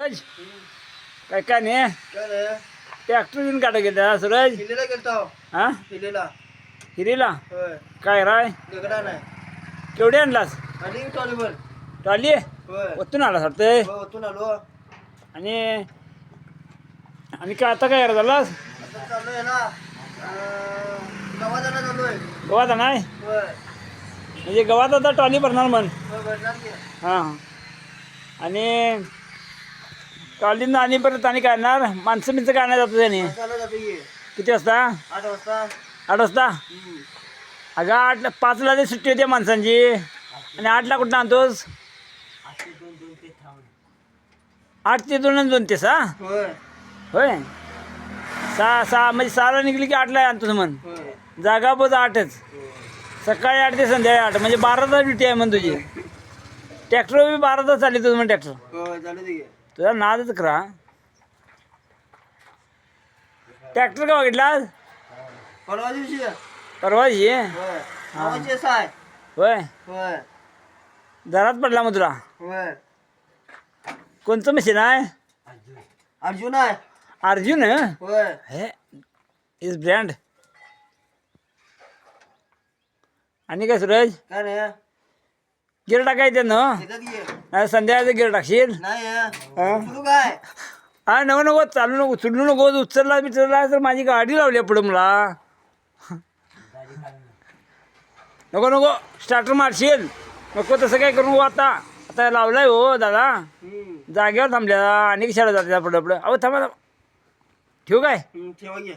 काय काय नाही काय रे? ट्रॅक्टर घेऊन काटा गेला सूरज हिलीला गेलतो. हा हिलीला. हिरीला होय. काय राय दगडा नाही. केवढे आणलास आणि टॉलीवर. ट्रॉली होय. ओतून आला वाटतंय हो तू आलो. आणि आणि काय आता काय झालास आता चालू आहे ना. गव्हादाना चालू आहे. गव्हात नाही होय. म्हणजे गव्हात आता ट्रॉली भरणार म्हण होय भरणार की. हां आणि ट्रॉलीनं आणि परत आणि काय आणणार माणसं बिनचं काय नाही जातं त्याने चालू जातो की. किती वाजता 8 वाजता. 8 वाजता अगं 8ला 5ला ते सुट्टी होते माणसांची आणि 8ला कुठं आणतोस 8 ते 2 आणि 2 ते 6 होय. होय 6 म्हणजे 6ला निघली की 8ला आणतोस म्हण होय. जागा बोज 8च सकाळी 8 ते संध्याकाळी 8 म्हणजे 12 तास ड्युटी आहे म्हण तुझी ट्रॅक्टर बी 12 तास चालली तुझं म्हण ट्रॅक्टर होय चालू दे की. तुझा नादच करा ट्रॅक्टर का बघितला परवा दिवशी. परवा ये होय. आवाज येस आहे. होय होय. घरात पडला मग तुला होय. कोणतं मशीन आहे अर्जुन आहे. अर्जुन होय. हे इज ब्रँड आणि काय सूरज काय रे? गिर टाकायचं ना येतात की. नाही संध्याकाळचं गिर टाकशील नाही हा? सुरू काय? हा नको नको चालू नको उचलू नको उचलला बिचलला तर माझी गाडी लावली आहे पुढं मला नको नको स्टार्टर मारशील नको तसं काय करू नको आता आता लावलाय हो दादा जागेवर थांबल्या आणि कशाला जाते पुढं पुढं अहो थांबा थांबा ठेवू काय ठेवा की.